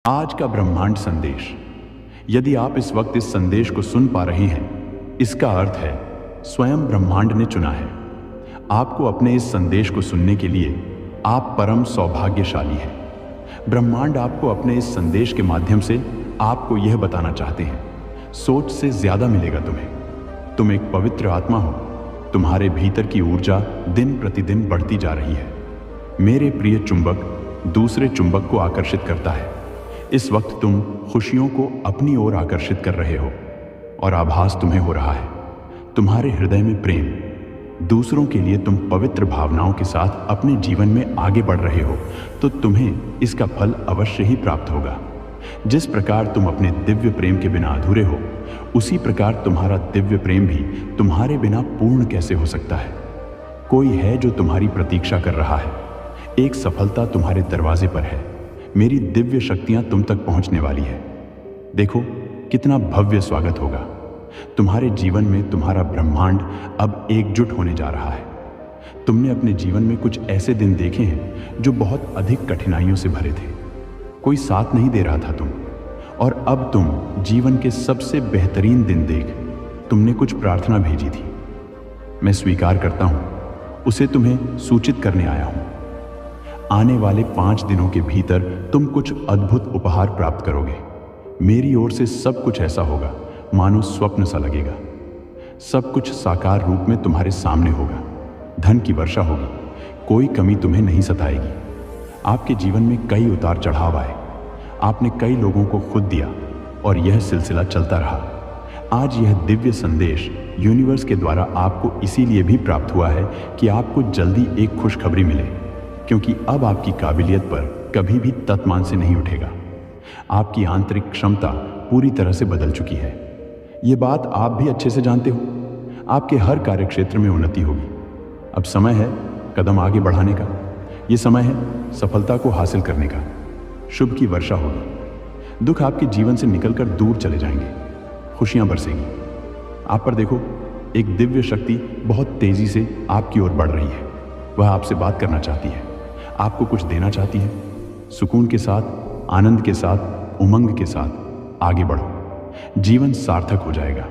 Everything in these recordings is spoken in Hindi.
आज का ब्रह्मांड संदेश। यदि आप इस वक्त इस संदेश को सुन पा रहे हैं, इसका अर्थ है स्वयं ब्रह्मांड ने चुना है आपको अपने इस संदेश को सुनने के लिए। आप परम सौभाग्यशाली हैं। ब्रह्मांड आपको अपने इस संदेश के माध्यम से आपको यह बताना चाहते हैं, सोच से ज्यादा मिलेगा तुम्हें। तुम एक पवित्र आत्मा हो। तुम्हारे भीतर की ऊर्जा दिन प्रतिदिन बढ़ती जा रही है। मेरे प्रिय चुंबक दूसरे चुंबक को आकर्षित करता है। इस वक्त तुम खुशियों को अपनी ओर आकर्षित कर रहे हो और आभास तुम्हें हो रहा है। तुम्हारे हृदय में प्रेम, दूसरों के लिए तुम पवित्र भावनाओं के साथ अपने जीवन में आगे बढ़ रहे हो, तो तुम्हें इसका फल अवश्य ही प्राप्त होगा। जिस प्रकार तुम अपने दिव्य प्रेम के बिना अधूरे हो, उसी प्रकार तुम्हारा दिव्य प्रेम भी तुम्हारे बिना पूर्ण कैसे हो सकता है। कोई है जो तुम्हारी प्रतीक्षा कर रहा है। एक सफलता तुम्हारे दरवाजे पर है। मेरी दिव्य शक्तियां तुम तक पहुंचने वाली है। देखो कितना भव्य स्वागत होगा। तुम्हारे जीवन में तुम्हारा ब्रह्मांड अब एकजुट होने जा रहा है। तुमने अपने जीवन में कुछ ऐसे दिन देखे हैं जो बहुत अधिक कठिनाइयों से भरे थे। कोई साथ नहीं दे रहा था तुम, और अब तुम जीवन के सबसे बेहतरीन दिन देख तुमने कुछ प्रार्थना भेजी थी। मैं स्वीकार करता हूं, उसे तुम्हें सूचित करने आया हूं। आने वाले 5 दिनों के भीतर तुम कुछ अद्भुत उपहार प्राप्त करोगे। मेरी ओर से सब कुछ ऐसा होगा मानो स्वप्न सा लगेगा। सब कुछ साकार रूप में तुम्हारे सामने होगा। धन की वर्षा होगी, कोई कमी तुम्हें नहीं सताएगी। आपके जीवन में कई उतार चढ़ाव आए। आपने कई लोगों को खुद दिया और यह सिलसिला चलता रहा। आज यह दिव्य संदेश यूनिवर्स के द्वारा आपको इसीलिए भी प्राप्त हुआ है कि आपको जल्दी एक खुशखबरी मिले, क्योंकि अब आपकी काबिलियत पर कभी भी तत्मान से नहीं उठेगा। आपकी आंतरिक क्षमता पूरी तरह से बदल चुकी है। ये बात आप भी अच्छे से जानते हो। आपके हर कार्य क्षेत्र में उन्नति होगी। अब समय है कदम आगे बढ़ाने का। ये समय है सफलता को हासिल करने का। शुभ की वर्षा होगी। दुख आपके जीवन से निकलकर दूर चले जाएंगे। खुशियां बरसेंगी। आप पर देखो, एक दिव्य शक्ति बहुत तेजी से आपकी ओर बढ़ रही है। वह आपसे बात करना चाहती है, आपको कुछ देना चाहती है। सुकून के साथ, आनंद के साथ, उमंग के साथ आगे बढ़ो। जीवन सार्थक हो जाएगा।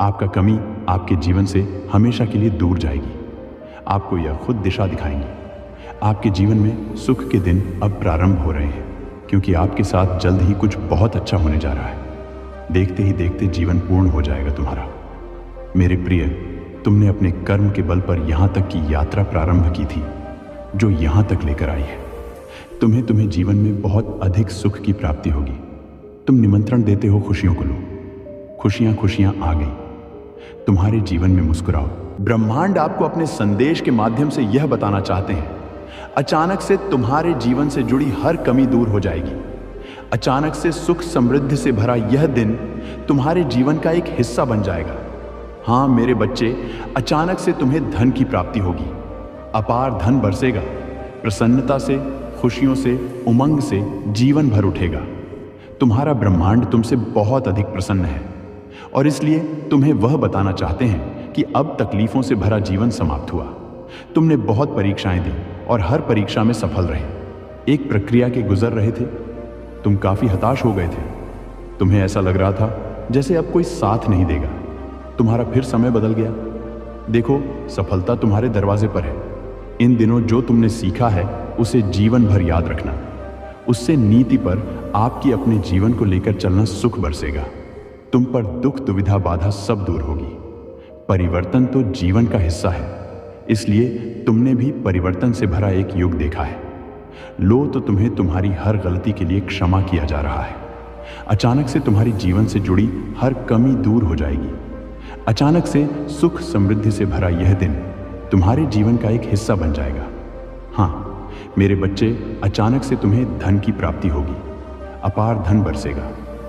आपका कमी आपके जीवन से हमेशा के लिए दूर जाएगी। आपको यह खुद दिशा दिखाएंगी। आपके जीवन में सुख के दिन अब प्रारंभ हो रहे हैं, क्योंकि आपके साथ जल्द ही कुछ बहुत अच्छा होने जा रहा है। देखते ही देखते जीवन पूर्ण हो जाएगा तुम्हारा। मेरे प्रिय, तुमने अपने कर्म के बल पर यहां तक की यात्रा प्रारंभ की थी जो यहां तक लेकर आई है। तुम्हें जीवन में बहुत अधिक सुख की प्राप्ति होगी। तुम निमंत्रण देते हो खुशियों को लो। खुशियां आ गई। तुम्हारे जीवन में मुस्कुराओ। ब्रह्मांड आपको अपने संदेश के माध्यम से यह बताना चाहते हैं, अचानक से तुम्हारे जीवन से जुड़ी हर कमी दूर हो जाएगी। अचानक से सुख समृद्धि से भरा यह दिन तुम्हारे जीवन का एक हिस्सा बन जाएगा। हाँ मेरे बच्चे, अचानक से तुम्हें धन की प्राप्ति होगी। अपार धन बरसेगा। प्रसन्नता से, खुशियों से, उमंग से जीवन भर उठेगा। तुम्हारा ब्रह्मांड तुमसे बहुत अधिक प्रसन्न है और इसलिए तुम्हें वह बताना चाहते हैं कि अब तकलीफों से भरा जीवन समाप्त हुआ। तुमने बहुत परीक्षाएं दी और हर परीक्षा में सफल रहे। एक प्रक्रिया के गुजर रहे थे। तुम काफी हताश हो गए थे। तुम्हें ऐसा लग रहा था जैसे अब कोई साथ नहीं देगा। तुम्हारा फिर समय बदल गया। देखो, सफलता तुम्हारे दरवाजे पर है। इन दिनों जो तुमने सीखा है उसे जीवन भर याद रखना। उससे नीति पर आपकी अपने जीवन को लेकर चलना सुख बरसेगा। तुम पर दुख, दुविधा, बाधा सब दूर होगी। परिवर्तन तो जीवन का हिस्सा है, इसलिए तुमने भी परिवर्तन से भरा एक युग देखा है। लो तो तुम्हें तुम्हारी हर गलती के लिए क्षमा किया जा रहा है। अचानक से तुम्हारी जीवन से जुड़ी हर कमी दूर हो जाएगी। अचानक से सुख समृद्धि से भरा यह दिन तुम्हारे जीवन का एक हिस्सा बन जाएगा। हाँ मेरे बच्चे, अचानक से तुम्हें धन की प्राप्ति होगी। अपार धन बरसेगा।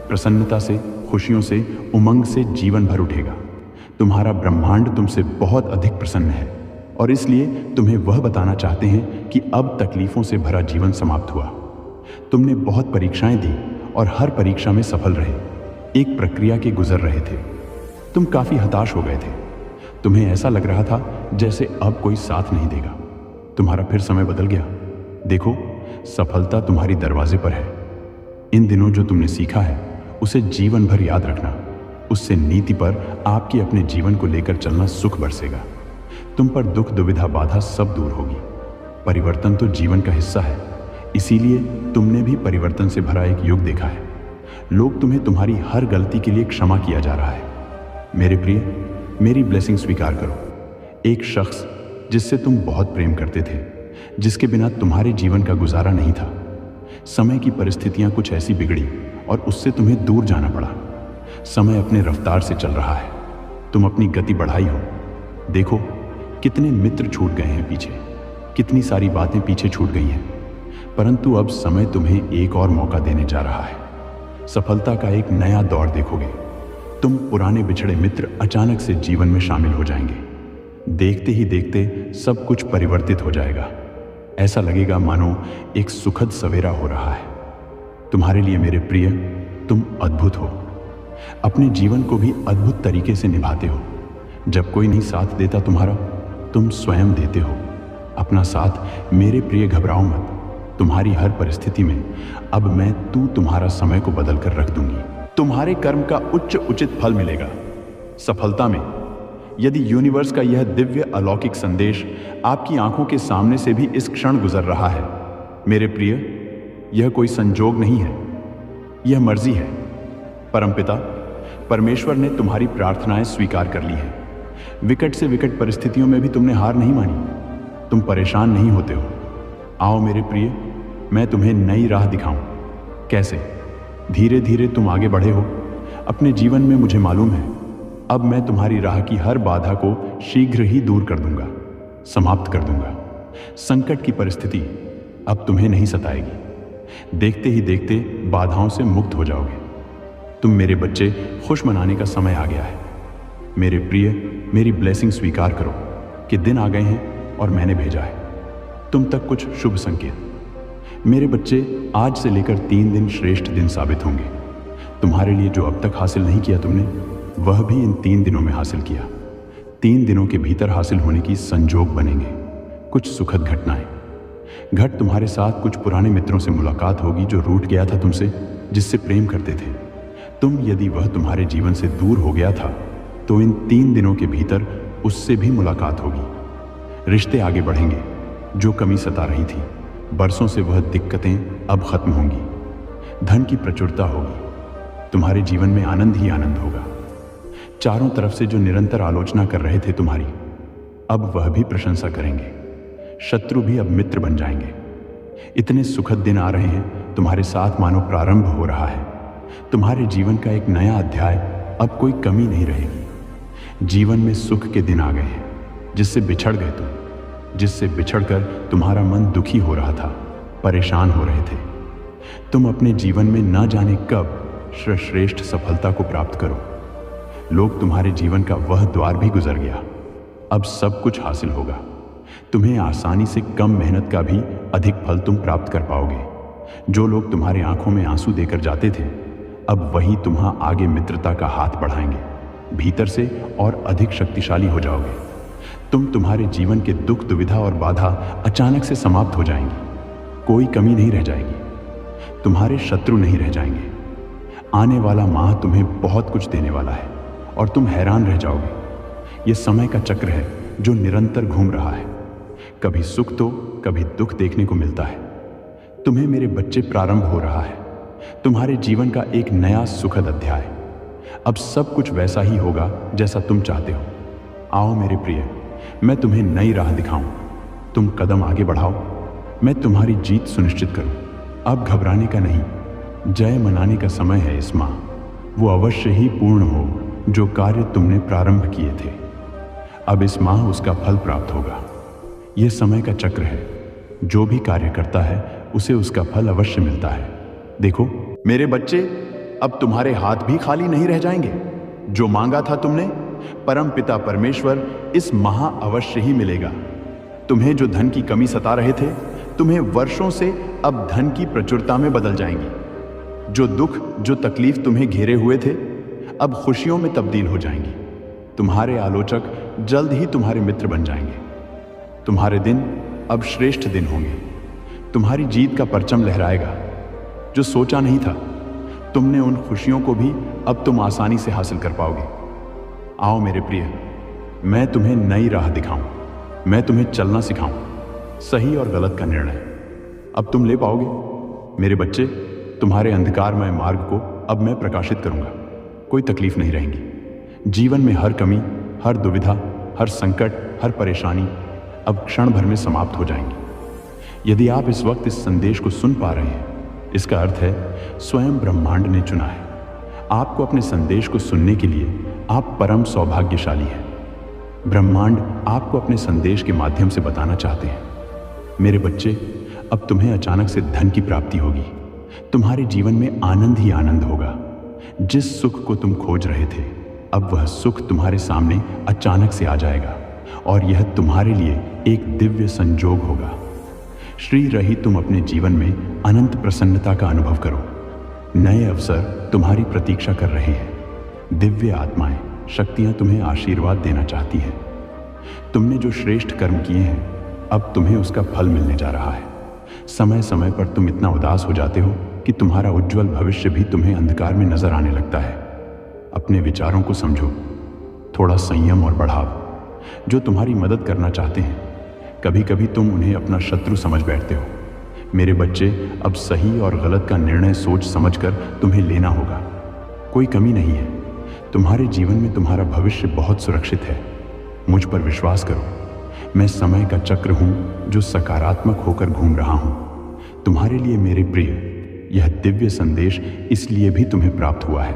प्रसन्नता से, खुशियों से, उमंग से जीवन भर उठेगा। तुम्हारा ब्रह्मांड तुमसे बहुत अधिक प्रसन्न है और इसलिए तुम्हें वह बताना चाहते हैं कि अब तकलीफों से भरा जीवन समाप्त हुआ। तुमने बहुत परीक्षाएं दी और हर परीक्षा में सफल रहे। एक प्रक्रिया के गुजर रहे थे। तुम काफी हताश हो गए थे। तुम्हें ऐसा लग रहा था जैसे अब कोई साथ नहीं देगा। तुम्हारा फिर समय बदल गया। देखो, सफलता तुम्हारी दरवाजे पर है। इन दिनों जो तुमने सीखा है उसे जीवन भर याद रखना। उससे नीति पर आपकी अपने जीवन को लेकर चलना सुख बरसेगा। तुम पर दुख दुविधा बाधा सब दूर होगी। परिवर्तन तो जीवन का हिस्सा है, इसीलिए तुमने भी परिवर्तन से भरा एक युग देखा है। लोग तुम्हें तुम्हारी हर गलती के लिए क्षमा किया जा रहा है। मेरे प्रिय, मेरी ब्लेसिंग स्वीकार करो। एक शख्स जिससे तुम बहुत प्रेम करते थे, जिसके बिना तुम्हारे जीवन का गुजारा नहीं था, समय की परिस्थितियां कुछ ऐसी बिगड़ी और उससे तुम्हें दूर जाना पड़ा। समय अपने रफ्तार से चल रहा है, तुम अपनी गति बढ़ाई हो। देखो कितने मित्र छूट गए हैं पीछे, कितनी सारी बातें पीछे छूट गई हैं, परंतु अब समय तुम्हें एक और मौका देने जा रहा है। सफलता का एक नया दौर देखोगे। तुम पुराने बिछड़े मित्र अचानक से जीवन में शामिल हो जाएंगे। देखते ही देखते सब कुछ परिवर्तित हो जाएगा। ऐसा लगेगा मानो एक सुखद सवेरा हो रहा है। तुम्हारे लिए मेरे प्रिय, तुम अद्भुत हो। अपने जीवन को भी अद्भुत तरीके से निभाते हो। जब कोई नहीं साथ देता तुम्हारा, तुम स्वयं देते हो अपना साथ। मेरे प्रिय, घबराओ मत। तुम्हारी हर परिस्थिति में अब मैं तुम्हारा समय को बदल कर रख दूंगी। तुम्हारे कर्म का उचित फल मिलेगा। सफलता में यदि यूनिवर्स का यह दिव्य अलौकिक संदेश आपकी आंखों के सामने से भी इस क्षण गुजर रहा है, मेरे प्रिय, यह कोई संजोग नहीं है, यह मर्जी है। परमपिता परमेश्वर ने तुम्हारी प्रार्थनाएं स्वीकार कर ली हैं। विकट से विकट परिस्थितियों में भी तुमने हार नहीं मानी। तुम परेशान नहीं होते हो। आओ मेरे प्रिय, मैं तुम्हें नई राह दिखाऊं। कैसे? धीरे धीरे तुम आगे बढ़े हो अपने जीवन में। मुझे मालूम है अब मैं तुम्हारी राह की हर बाधा को शीघ्र ही दूर कर दूंगा, समाप्त कर दूंगा। संकट की परिस्थिति अब तुम्हें नहीं सताएगी। देखते ही देखते बाधाओं से मुक्त हो जाओगे। तुम मेरे बच्चे, खुश मनाने का समय आ गया है। मेरे प्रिय, मेरी ब्लेसिंग स्वीकार करो कि दिन आ गए हैं और मैंने भेजा है तुम तक कुछ शुभ संकेत। मेरे बच्चे, आज से लेकर 3 दिन श्रेष्ठ दिन साबित होंगे। तुम्हारे लिए जो अब तक हासिल नहीं किया तुमने, वह भी इन 3 दिनों में हासिल किया। 3 दिनों के भीतर हासिल होने की संजोग बनेंगे। कुछ सुखद घटनाएं घट तुम्हारे साथ। कुछ पुराने मित्रों से मुलाकात होगी जो रूठ गया था तुमसे, जिससे प्रेम करते थे तुम। यदि वह तुम्हारे जीवन से दूर हो गया था तो इन 3 दिनों के भीतर उससे भी मुलाकात होगी। रिश्ते आगे बढ़ेंगे। जो कमी सता रही थी, बरसों से वह दिक्कतें अब खत्म होंगी। धन की प्रचुरता होगी। तुम्हारे जीवन में आनंद ही आनंद होगा। चारों तरफ से जो निरंतर आलोचना कर रहे थे तुम्हारी, अब वह भी प्रशंसा करेंगे। शत्रु भी अब मित्र बन जाएंगे। इतने सुखद दिन आ रहे हैं तुम्हारे साथ, मानो प्रारंभ हो रहा है। तुम्हारे जीवन का एक नया अध्याय। अब कोई कमी नहीं रहेगी। जीवन में सुख के दिन आ गए हैं। जिससे बिछड़ गए तुम, जिससे बिछड़कर तुम्हारा मन दुखी हो रहा था, परेशान हो रहे थे, तुम अपने जीवन में न जाने कब श्रेष्ठ सफलता को प्राप्त करो। लोग तुम्हारे जीवन का वह द्वार भी गुजर गया। अब सब कुछ हासिल होगा। तुम्हें आसानी से कम मेहनत का भी अधिक फल तुम प्राप्त कर पाओगे। जो लोग तुम्हारे आंखों में आंसू देकर जाते थे, अब वही तुम्हां आगे मित्रता का हाथ बढ़ाएंगे। भीतर से और अधिक शक्तिशाली हो जाओगे। तुम्हारे जीवन के दुख दुविधा और बाधा अचानक से समाप्त हो जाएंगी। कोई कमी नहीं रह जाएगी। तुम्हारे शत्रु नहीं रह जाएंगे। आने वाला माह तुम्हें बहुत कुछ देने वाला है और तुम हैरान रह जाओगे। यह समय का चक्र है जो निरंतर घूम रहा है। कभी सुख तो कभी दुख देखने को मिलता है। तुम्हें मेरे बच्चे, प्रारंभ हो रहा है तुम्हारे जीवन का एक नया सुखद अध्याय। अब सब कुछ वैसा ही होगा जैसा तुम चाहते हो। आओ मेरे प्रिय, मैं तुम्हें नई राह दिखाऊं। तुम कदम आगे बढ़ाओ, मैं तुम्हारी जीत सुनिश्चित करूं। अब घबराने का नहीं, जय मनाने का समय है। इस माह वो अवश्य ही पूर्ण हो जो कार्य तुमने प्रारंभ किए थे। अब इस माह उसका फल प्राप्त होगा। यह समय का चक्र है। जो भी कार्य करता है उसे उसका फल अवश्य मिलता है। देखो मेरे बच्चे, अब तुम्हारे हाथ भी खाली नहीं रह जाएंगे। जो मांगा था तुमने, परम पिता परमेश्वर इस माह अवश्य ही मिलेगा। तुम्हें जो धन की कमी सता रहे थे, तुम्हें वर्षों से अब धन की प्रचुरता में बदल जाएंगी। जो दुख, जो तकलीफ तुम्हें घेरे हुए थे, अब खुशियों में तब्दील हो जाएंगी। तुम्हारे आलोचक जल्द ही तुम्हारे मित्र बन जाएंगे। तुम्हारे दिन अब श्रेष्ठ दिन होंगे। तुम्हारी जीत का परचम लहराएगा। जो सोचा नहीं था। तुमने उन खुशियों को भी अब तुम आसानी से हासिल कर पाओगे। आओ मेरे प्रिय, मैं तुम्हें नई राह दिखाऊं, मैं तुम्हें चलना सिखाऊं, सही और गलत का निर्णय अब तुम ले पाओगे। मेरे बच्चे, तुम्हारे अंधकारमय मार्ग को अब मैं प्रकाशित करूंगा। कोई तकलीफ नहीं रहेंगी। जीवन में हर कमी, हर दुविधा, हर संकट, हर परेशानी अब क्षण भर में समाप्त हो जाएंगी। यदि आप इस वक्त इस संदेश को सुन पा रहे हैं, इसका अर्थ है स्वयं ब्रह्मांड ने चुना है आपको अपने संदेश को सुनने के लिए। आप परम सौभाग्यशाली हैं। ब्रह्मांड आपको अपने संदेश के माध्यम से बताना चाहते हैं, मेरे बच्चे, अब तुम्हें अचानक से धन की प्राप्ति होगी। तुम्हारे जीवन में आनंद ही आनंद होगा। जिस सुख को तुम खोज रहे थे, अब वह सुख तुम्हारे सामने अचानक से आ जाएगा और यह तुम्हारे लिए एक दिव्य संजोग होगा। श्री रही तुम अपने जीवन में अनंत प्रसन्नता का अनुभव करो। नए अवसर तुम्हारी प्रतीक्षा कर रहे हैं। दिव्य आत्माएं, शक्तियां तुम्हें आशीर्वाद देना चाहती हैं। तुमने जो श्रेष्ठ कर्म किए हैं, अब तुम्हें उसका फल मिलने जा रहा है। समय समय पर तुम इतना उदास हो जाते हो कि तुम्हारा उज्जवल भविष्य भी तुम्हें अंधकार में नजर आने लगता है। अपने विचारों को समझो, थोड़ा संयम और बढ़ाव। जो तुम्हारी मदद करना चाहते हैं, कभी कभी तुम उन्हें अपना शत्रु समझ बैठते हो। मेरे बच्चे, अब सही और गलत का निर्णय सोच समझकर तुम्हें लेना होगा। कोई कमी नहीं है। तुम्हारे जीवन में तुम्हारा भविष्य बहुत सुरक्षित है। मुझ पर विश्वास करो। मैं समय का चक्र हूं जो सकारात्मक होकर घूम रहा हूं। तुम्हारे लिए मेरे प्रिय, यह दिव्य संदेश इसलिए भी तुम्हें प्राप्त हुआ है।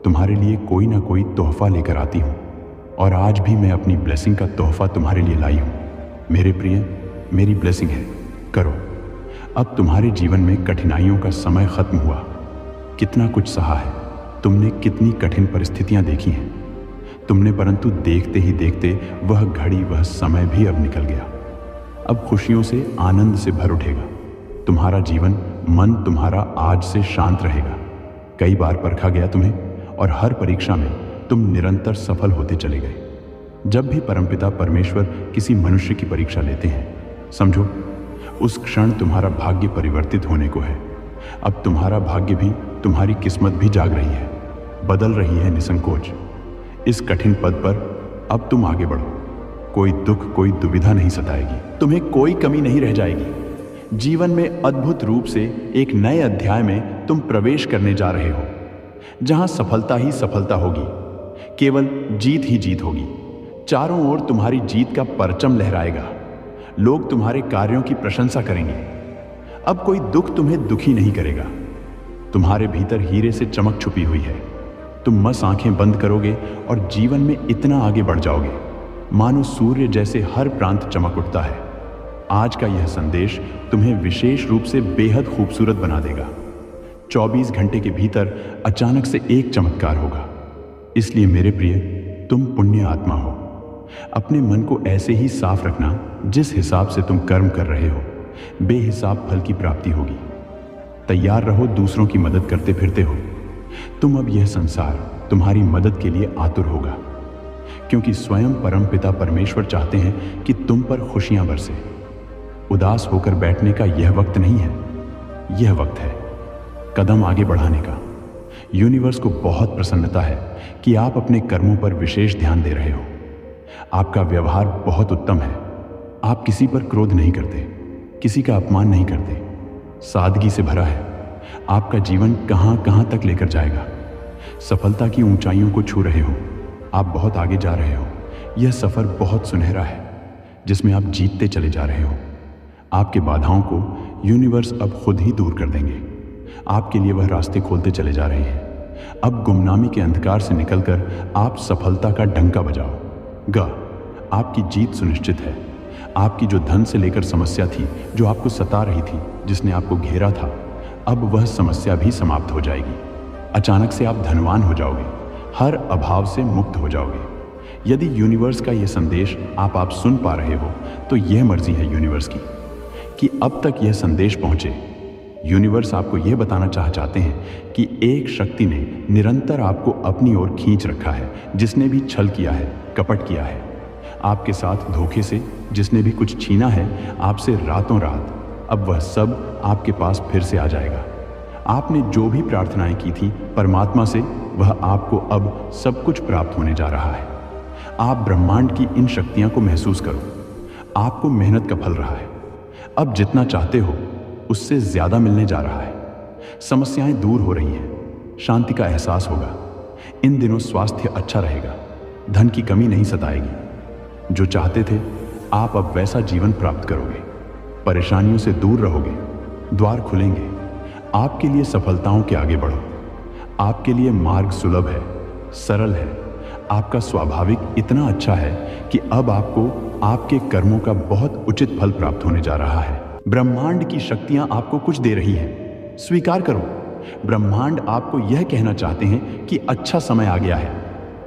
तुम्हारे लिए कोई ना कोई तोहफा लेकर आती हूं और आज भी मैं अपनी ब्लेसिंग का तोहफा तुम्हारे लिए लाई हूं। मेरे प्रिय, मेरी ब्लेसिंग है, करो। अब तुम्हारे जीवन में कठिनाइयों का समय खत्म हुआ। कितना कुछ सहा है तुमने, कितनी कठिन परिस्थितियां देखी हैं तुमने, परंतु देखते ही देखते वह घड़ी, वह समय भी अब निकल गया। अब खुशियों से, आनंद से भर उठेगा तुम्हारा जीवन। मन तुम्हारा आज से शांत रहेगा। कई बार परखा गया तुम्हें और हर परीक्षा में तुम निरंतर सफल होते चले गए। जब भी परमपिता परमेश्वर किसी मनुष्य की परीक्षा लेते हैं, समझो उस क्षण तुम्हारा भाग्य परिवर्तित होने को है। अब तुम्हारा भाग्य भी, तुम्हारी किस्मत भी जाग रही है, बदल रही है निसंकोच। इस कठिन पद पर अब तुम आगे बढ़ो। कोई दुख, कोई दुविधा नहीं सताएगी। तुम्हें कोई कमी नहीं रह जाएगी। जीवन में अद्भुत रूप से एक नए अध्याय में तुम प्रवेश करने जा रहे हो, जहां सफलता ही सफलता होगी, केवल जीत ही जीत होगी। चारों ओर तुम्हारी जीत का परचम लहराएगा। लोग तुम्हारे कार्यों की प्रशंसा करेंगे। अब कोई दुख तुम्हें दुखी नहीं करेगा। तुम्हारे भीतर हीरे से चमक छुपी हुई है। तुम बस आंखें बंद करोगे और जीवन में इतना आगे बढ़ जाओगे, मानो सूर्य जैसे हर प्रांत चमक उठता है। आज का यह संदेश तुम्हें विशेष रूप से बेहद खूबसूरत बना देगा। 24 घंटे के भीतर अचानक से एक चमत्कार होगा। इसलिए मेरे प्रिय, तुम पुण्य आत्मा हो। अपने मन को ऐसे ही साफ रखना जिस हिसाब से तुम कर्म कर रहे हो। बेहिसाब फल की प्राप्ति होगी। तैयार रहो दूसरों की मदद करते फिरते हो। तुम अब यह संसार तुम्हारी मदद के लिए आतुर होगा, क्योंकि स्वयं परम पिता परमेश्वर चाहते हैं कि तुम पर खुशियां बरसे। उदास होकर बैठने का यह वक्त नहीं है, यह वक्त है कदम आगे बढ़ाने का। यूनिवर्स को बहुत प्रसन्नता है कि आप अपने कर्मों पर विशेष ध्यान दे रहे हो। आपका व्यवहार बहुत उत्तम है। आप किसी पर क्रोध नहीं करते, किसी का अपमान नहीं करते, सादगी से भरा है। आपका जीवन कहां कहां तक लेकर जाएगा। सफलता की ऊंचाइयों को छू रहे हो। आप बहुत आगे जा रहे हो। यह सफर बहुत सुनहरा है, जिसमें आप जीतते चले जा रहे हो। आपके बाधाओं को यूनिवर्स अब खुद ही दूर कर देंगे। आपके लिए वह रास्ते खोलते चले जा रहे हैं। अब गुमनामी के अंधकार से निकलकर आप सफलता का डंका बजाओ। आपकी जीत सुनिश्चित है। आपकी जो धन से लेकर समस्या थी, जो आपको सता रही थी, जिसने आपको घेरा था, अब वह समस्या भी समाप्त हो जाएगी। अचानक से आप धनवान हो जाओगे, हर अभाव से मुक्त हो जाओगे। यदि यूनिवर्स का यह संदेश आप सुन पा रहे हो, तो यह मर्जी है यूनिवर्स की कि अब तक यह संदेश पहुंचे। यूनिवर्स आपको यह बताना चाहते हैं कि एक शक्ति ने निरंतर आपको अपनी ओर खींच रखा है। जिसने भी छल किया है, कपट किया है आपके साथ, धोखे से जिसने भी कुछ छीना है आपसे रातों रात, अब वह सब आपके पास फिर से आ जाएगा। आपने जो भी प्रार्थनाएं की थी परमात्मा से, वह आपको अब सब कुछ प्राप्त होने जा रहा है। आप ब्रह्मांड की इन शक्तियां को महसूस करो। आपको मेहनत का फल रहा है। अब जितना चाहते हो उससे ज्यादा मिलने जा रहा है। समस्याएं दूर हो रही हैं। शांति का एहसास होगा। इन दिनों स्वास्थ्य अच्छा रहेगा। धन की कमी नहीं सताएगी। जो चाहते थे आप अब वैसा जीवन प्राप्त करोगे। परेशानियों से दूर रहोगे। द्वार खुलेंगे। आपके लिए सफलताओं के आगे बढ़ो। आपके लिए मार्ग सुलभ है, सरल है। आपका स्वाभाविक इतना अच्छा है कि अब आपको आपके कर्मों का बहुत उचित फल प्राप्त होने जा रहा है। ब्रह्मांड की शक्तियां आपको कुछ दे रही हैं। स्वीकार करो। ब्रह्मांड आपको यह कहना चाहते हैं कि अच्छा समय आ गया है।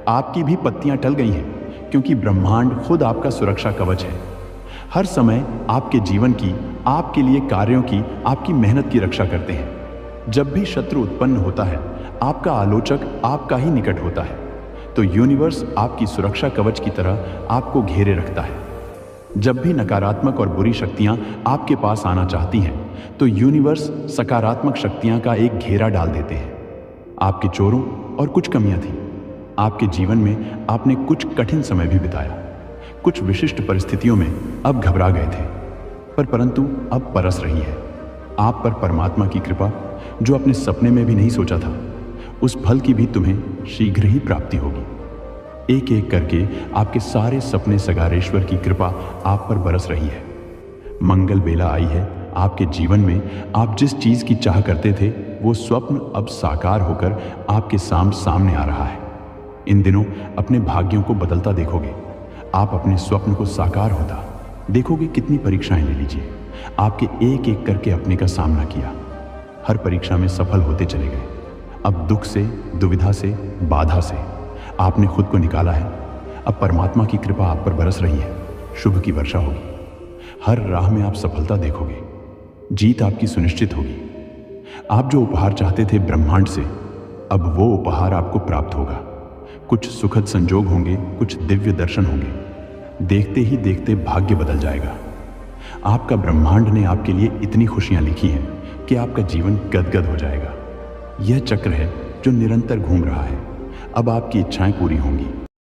आपकी भी पत्तियां टल गई हैं, क्योंकि ब्रह्मांड खुद आपका सुरक्षा कवच है। हर समय आपके जीवन की, आपके लिए कार्यों की, आपकी मेहनत की रक्षा करते हैं। जब भी शत्रु उत्पन्न होता है, आपका आलोचक आपका ही निकट होता है, तो यूनिवर्स आपकी सुरक्षा कवच की तरह आपको घेरे रखता है। जब भी नकारात्मक और बुरी शक्तियां आपके पास आना चाहती हैं, तो यूनिवर्स सकारात्मक शक्तियां का एक घेरा डाल देते हैं। आपके चोरों और कुछ कमियां थीं। आपके जीवन में आपने कुछ कठिन समय भी बिताया। कुछ विशिष्ट परिस्थितियों में अब घबरा गए थे, परंतु अब परस रही है। आप पर परमात्मा की कृपा, जो अपने सपने में भी नहीं सोचा था, उस फल की भी तुम्हें शीघ्र ही प्राप्ति होगी। एक एक करके आपके सारे सपने सगारेश्वर की कृपा आप पर बरस रही है। मंगल बेला आई है। आपके जीवन में आप जिस चीज की चाह करते थे, वो स्वप्न अब साकार होकर आपके सामने आ रहा है। इन दिनों अपने भाग्यों को बदलता देखोगे। आप अपने स्वप्न को साकार होता देखोगे। कितनी परीक्षाएं ले लीजिए, आपके एक एक करके अपने का सामना किया। हर परीक्षा में सफल होते चले गए। अब दुख से, दुविधा से, बाधा से आपने खुद को निकाला है। अब परमात्मा की कृपा आप पर बरस रही है। शुभ की वर्षा होगी। हर राह में आप सफलता देखोगे। जीत आपकी सुनिश्चित होगी। आप जो उपहार चाहते थे ब्रह्मांड से, अब वो उपहार आपको प्राप्त होगा। कुछ सुखद संजोग होंगे, कुछ दिव्य दर्शन होंगे। देखते ही देखते भाग्य बदल जाएगा। आपका ब्रह्मांड ने आपके लिए इतनी खुशियां लिखी हैं कि आपका जीवन गदगद हो जाएगा। यह चक्र है जो निरंतर घूम रहा है। अब आपकी इच्छाएं पूरी होंगी।